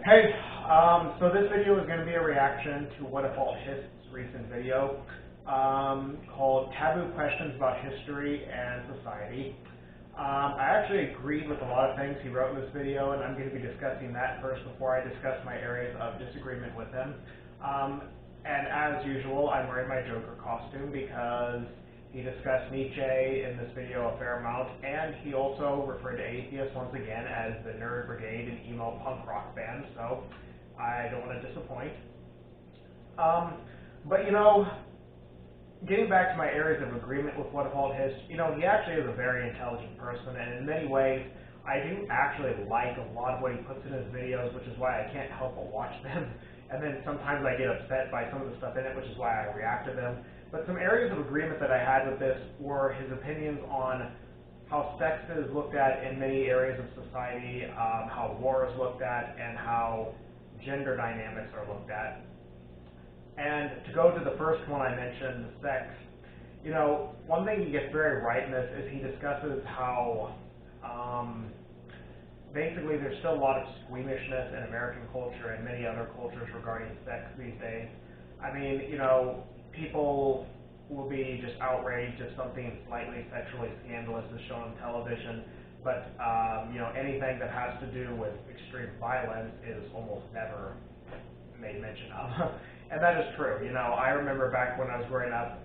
Hey, so this video is going to be a reaction to Whatifalthist's recent video called Taboo Questions About History and Society. I actually agreed with a lot of things he wrote in this video, and I'm going to be discussing that first before I discuss my areas of disagreement with him. And as usual, I'm wearing my Joker costume because he discussed Nietzsche in this video a fair amount, and he also referred to atheists once again as the nerd brigade and emo punk rock band, so I don't want to disappoint. But you know, getting back to my areas of agreement with Whatifalthist, you know, he actually is a very intelligent person, and in many ways, I do actually like a lot of what he puts in his videos, which is why I can't help but watch them. And then sometimes I get upset by some of the stuff in it, which is why I react to them. But some areas of agreement that I had with this were his opinions on how sex is looked at in many areas of society, how war is looked at, and how gender dynamics are looked at. And to go to the first one I mentioned, sex, you know, one thing he gets very right in this is he discusses how basically there's still a lot of squeamishness in American culture and many other cultures regarding sex these days. I mean, you know, people will be just outraged if something slightly sexually scandalous is shown on television, but you know, anything that has to do with extreme violence is almost never made mention of. And that is true. You know, I remember back when I was growing up,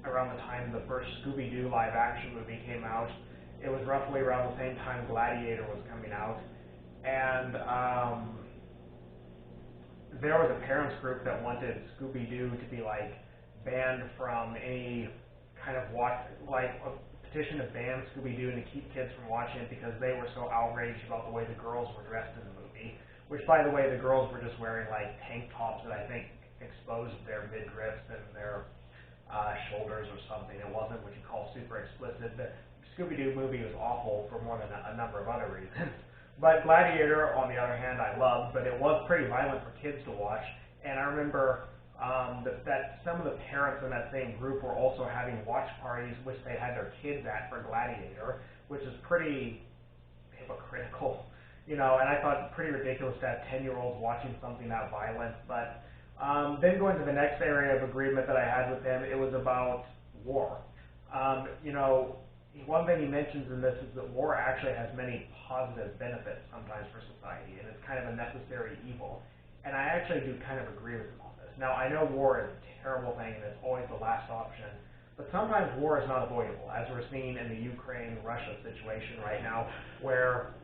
around the time the first Scooby-Doo live-action movie came out. It was roughly around the same time Gladiator was coming out, and there was a parents group that wanted Scooby-Doo to be like banned from any kind of a petition to ban Scooby-Doo and to keep kids from watching it because they were so outraged about the way the girls were dressed in the movie. Which, by the way, the girls were just wearing like tank tops that I think exposed their midriffs and their shoulders or something. It wasn't what you call super explicit. The Scooby-Doo movie was awful for more than a number of other reasons. But Gladiator, on the other hand, I loved, but it was pretty violent for kids to watch. And I remember that some of the parents in that same group were also having watch parties, which they had their kids at for Gladiator, which is pretty hypocritical, you know. And I thought pretty ridiculous to have 10-year-olds watching something that violent. But then going to the next area of agreement that I had with him, it was about war. You know, one thing he mentions in this is that war actually has many positive benefits sometimes for society, and it's kind of a necessary evil. And I actually do kind of agree with him on this. Now, I know war is a terrible thing, and it's always the last option, but sometimes war is not avoidable, as we're seeing in the Ukraine-Russia situation right now, where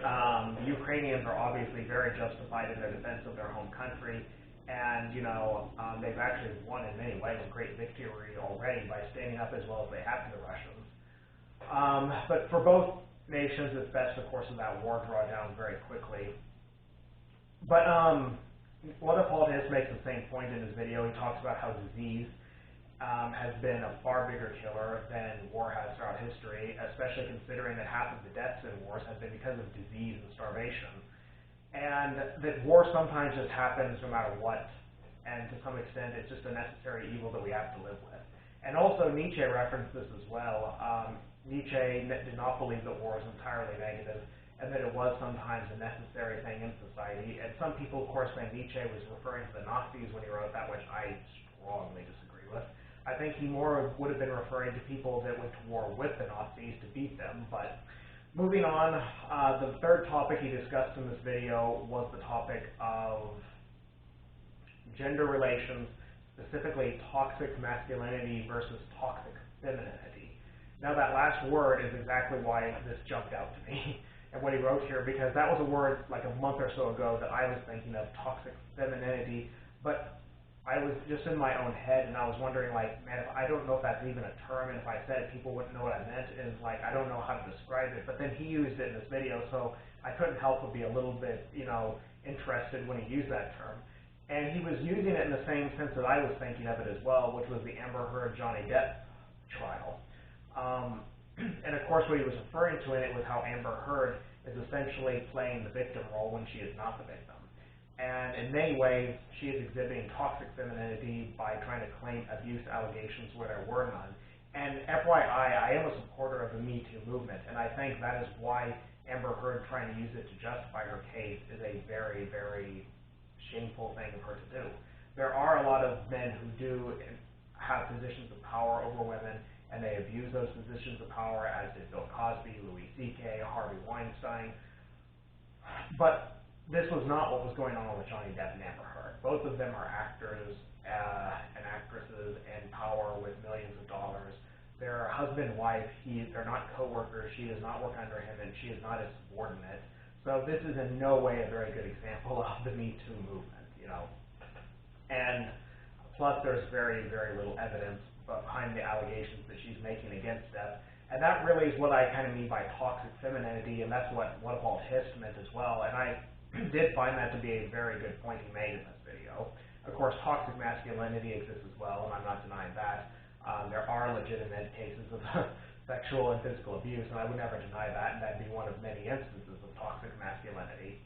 the Ukrainians are obviously very justified in their defense of their home country, and, you know, they've actually won in many ways a great victory already by standing up as well as they have to the Russians. But for both nations, it's best, of course, that war draw down very quickly. But Whatifalthist makes the same point in his video. He talks about how disease has been a far bigger killer than war has throughout history, especially considering that half of the deaths in wars have been because of disease and starvation. And that war sometimes just happens no matter what, and to some extent it's just a necessary evil that we have to live with. And also Nietzsche referenced this as well. Nietzsche did not believe that war was entirely negative, and that it was sometimes a necessary thing in society. And some people, of course, think Nietzsche was referring to the Nazis when he wrote that, which I strongly disagree with. I think he more would have been referring to people that went to war with the Nazis to beat them. But moving on, the third topic he discussed in this video was the topic of gender relations, specifically toxic masculinity versus toxic femininity. Now that last word is exactly why this jumped out to me and what he wrote here, because that was a word like a month or so ago that I was thinking of, toxic femininity, but I was just in my own head and I was wondering, like, man, I don't know if that's even a term, and if I said it, people wouldn't know what I meant, and like, I don't know how to describe it. But then he used it in this video, so I couldn't help but be a little bit, you know, interested when he used that term. And he was using it in the same sense that I was thinking of it as well, which was the Amber Heard-Johnny Depp trial. And of course what he was referring to in it was how Amber Heard is essentially playing the victim role when she is not the victim. And in many ways, she is exhibiting toxic femininity by trying to claim abuse allegations where there were none. And FYI, I am a supporter of the Me Too movement, and I think that is why Amber Heard trying to use it to justify her case is a very, very shameful thing of her to do. There are a lot of men who do have positions of power over women, and they abuse those positions of power, as did Bill Cosby, Louis C.K., Harvey Weinstein. But this was not what was going on with Johnny Depp and Amber Heard. Both of them are actors and actresses in power with millions of dollars. They're husband and wife. They're not co-workers. She does not work under him, and she is not his subordinate. So this is in no way a very good example of the Me Too movement, And plus, there's very, very little evidence behind the allegations that she's making against Depp. And that really is what I kind of mean by toxic femininity, and that's what Whatifalthist meant as well. And I did find that to be a very good point he made in this video. Of course, toxic masculinity exists as well, and I'm not denying that. There are legitimate cases of sexual and physical abuse, and I would never deny that, and that'd be one of many instances of toxic masculinity.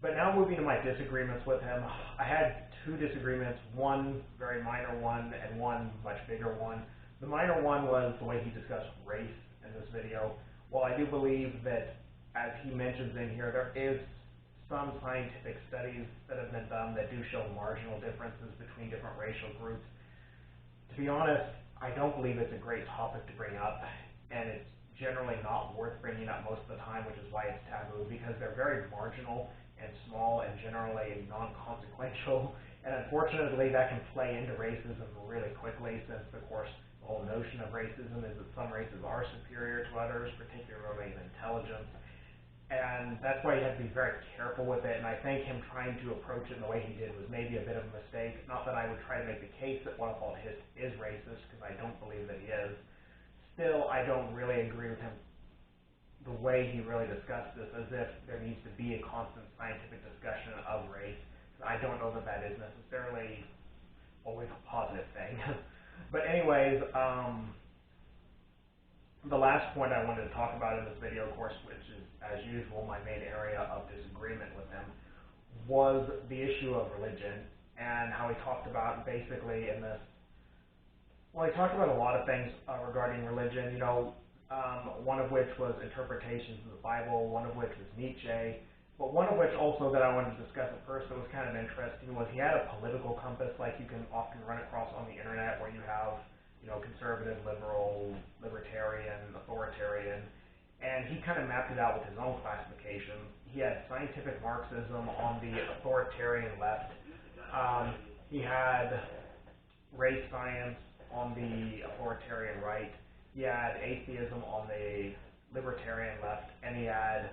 But now moving to my disagreements with him, I had two disagreements, one very minor one and one much bigger one. The minor one was the way he discussed race in this video. While I do believe that, as he mentions in here, there is some scientific studies that have been done that do show marginal differences between different racial groups. To be honest, I don't believe it's a great topic to bring up, and it's generally not worth bringing up most of the time, which is why it's taboo, because they're very marginal and small and generally non-consequential. And unfortunately, that can play into racism really quickly, since, of course, the whole notion of racism is that some races are superior to others, particularly in intelligence. And that's why you have to be very careful with it, and I think him trying to approach it in the way he did was maybe a bit of a mistake. Not that I would try to make the case that Whatifalthist is racist, because I don't believe that he is. Still, I don't really agree with him the way he really discussed this, as if there needs to be a constant scientific discussion of race. I don't know that that is necessarily always a positive thing. But anyways, the last point I wanted to talk about in this video, of course, which is, as usual, my main area of disagreement with him, was the issue of religion, and how he talked about basically in this, well, he talked about a lot of things regarding religion, one of which was interpretations of the Bible, one of which was Nietzsche, but one of which also that I wanted to discuss at first that was kind of interesting was he had a political compass like you can often run across on the internet, where you have conservative, liberal, libertarian, authoritarian, and he kind of mapped it out with his own classification. He had scientific Marxism on the authoritarian left. He had race science on the authoritarian right. He had atheism on the libertarian left, and he had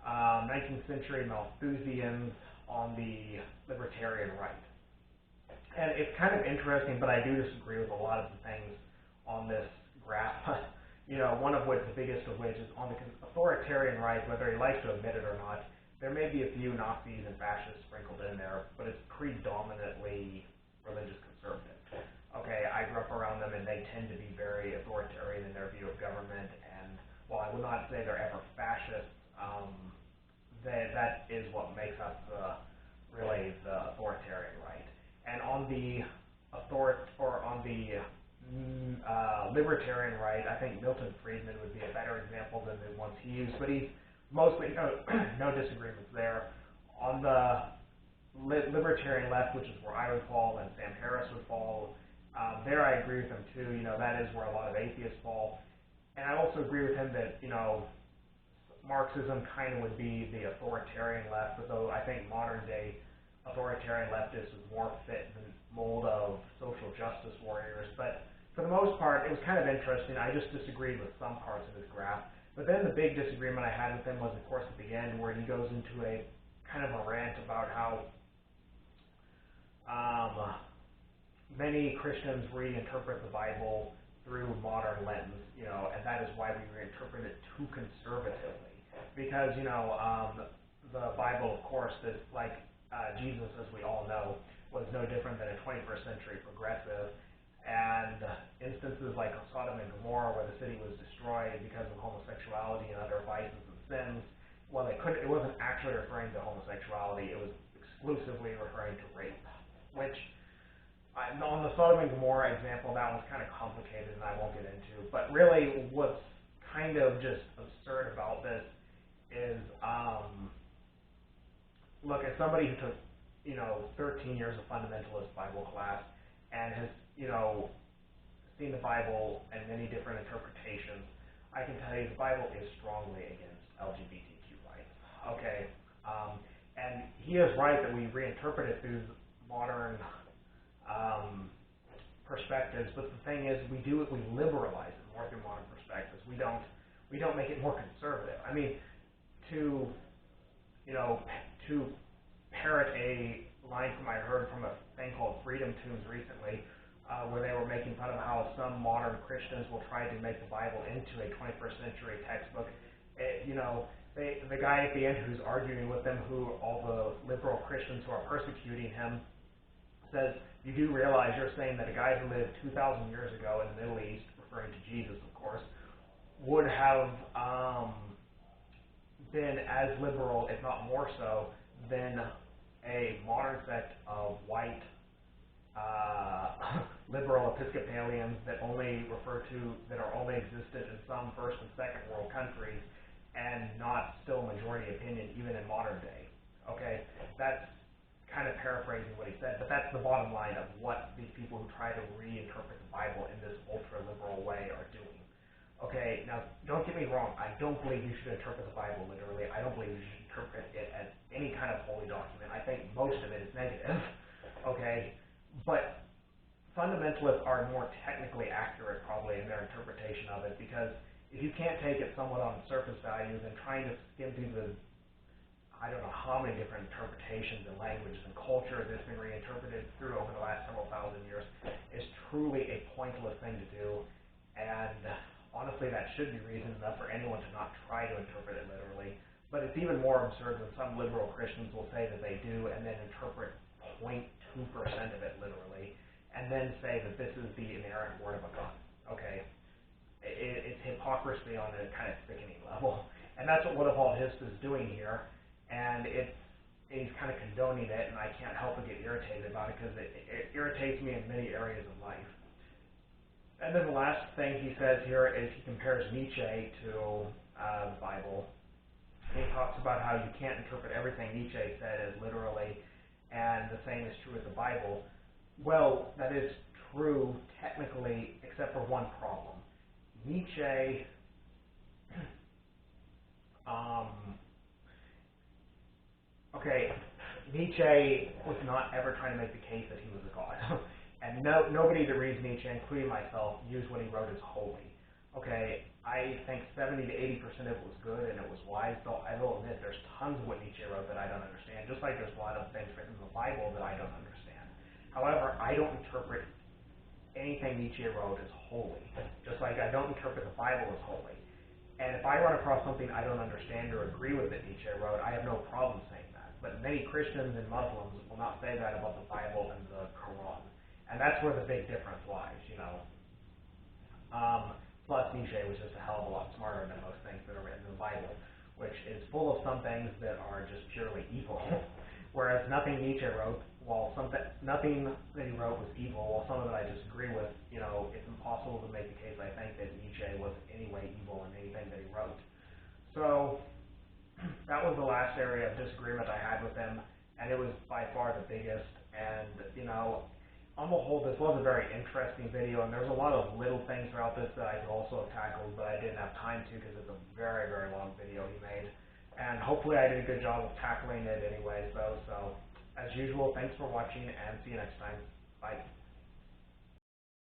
19th century Malthusians on the libertarian right. And it's kind of interesting, but I do disagree with a lot of the things on this graph. One of which, the biggest of which, is on the authoritarian right, whether he likes to admit it or not. There may be a few Nazis and fascists sprinkled in there, but it's predominantly religious conservative. Okay, I grew up around them, and they tend to be very authoritarian in their view of government, and while I would not say they're ever fascists, that is what makes up the authoritarian right. And on the libertarian right, I think Milton Friedman would be a better example than the ones he used, but he's mostly no disagreements there. On the libertarian left, which is where I would fall and Sam Harris would fall, there I agree with him too. That is where a lot of atheists fall. And I also agree with him that Marxism kind of would be the authoritarian left, although I think modern day authoritarian leftists is more fit in the mold of social justice warriors. But for the most part, it was kind of interesting. I just disagreed with some parts of his graph. But then the big disagreement I had with him was, of course, at the end, where he goes into a kind of a rant about how many Christians reinterpret the Bible through modern lens, and that is why we reinterpret it too conservatively. Because, the Bible, of course, is like Jesus, as we all know, was no different than a 21st century progressive. And instances like Sodom and Gomorrah, where the city was destroyed because of homosexuality and other vices and sins, well, it wasn't actually referring to homosexuality, it was exclusively referring to rape, which, on the Sodom and Gomorrah example, that one's kind of complicated and I won't get into, but really what's kind of just absurd about this is, look, as somebody who took, 13 years of fundamentalist Bible class and has, seen the Bible and many different interpretations, I can tell you the Bible is strongly against LGBTQ rights. Okay, and he is right that we reinterpret it through modern perspectives, but the thing is, we liberalize it more through modern perspectives. We don't make it more conservative. I mean, to parrot a line I heard from a thing called Freedom Tunes recently, where they were making fun of how some modern Christians will try to make the Bible into a 21st century textbook. The guy at the end who's arguing with them, who all the liberal Christians who are persecuting him, says, you do realize you're saying that a guy who lived 2,000 years ago in the Middle East, referring to Jesus, of course, would have been as liberal, if not more so, than a modern sect of white liberal Episcopalians that are only existent in some first and second world countries and not still majority opinion even in modern day. Okay, that's kind of paraphrasing what he said, but that's the bottom line of what these people who try to reinterpret the Bible in this ultra-liberal way are doing. Okay, now don't get me wrong, I don't believe you should interpret the Bible literally. I don't believe you should interpret it as any kind of holy document. I think most of it is negative. Okay, but fundamentalists are more technically accurate probably in their interpretation of it, because if you can't take it somewhat on surface value, then trying to skim through the I don't know how many different interpretations and languages and culture that's been reinterpreted through over the last several thousand years is truly a pointless thing to do, and honestly that should be reason enough for anyone to not try to interpret it literally. But it's even more absurd when some liberal Christians will say that they do and then interpret 0.2% of it literally, and then say that this is the inerrant word of a God. Okay, it's hypocrisy on a kind of sickening level, and that's what Whatifalthist is doing here. And he's kind of condoning it, and I can't help but get irritated about it because it irritates me in many areas of life. And then the last thing he says here is he compares Nietzsche to the Bible. He talks about how you can't interpret everything Nietzsche said as literally, and the same is true with the Bible. Well, that is true technically, except for one problem. Nietzsche Nietzsche was not ever trying to make the case that he was a god. And nobody that reads Nietzsche, including myself, views what he wrote as holy. Okay, I think 70 to 80% of it was good and it was wise, though I will admit there's tons of what Nietzsche wrote that I don't understand, just like there's a lot of things written in the Bible that I don't understand. However, I don't interpret anything Nietzsche wrote as holy, just like I don't interpret the Bible as holy. And if I run across something I don't understand or agree with that Nietzsche wrote, I have no problem saying that. But many Christians and Muslims will not say that about the Bible and the Quran. And that's where the big difference lies, Plus Nietzsche was just a hell of a lot smarter than most things that are written in the Bible, which is full of some things that are just purely evil. Whereas nothing Nietzsche wrote, nothing that he wrote was evil, while some of it I disagree with. It's impossible to make the case, I think, that Nietzsche was in any way evil in anything that he wrote. So that was the last area of disagreement I had with him, and it was by far the biggest. And on the whole, this was a very interesting video, and there's a lot of little things throughout this that I could also have tackled, but I didn't have time to because it's a very, very long video he made. And hopefully I did a good job of tackling it anyway. So as usual, thanks for watching, and see you next time.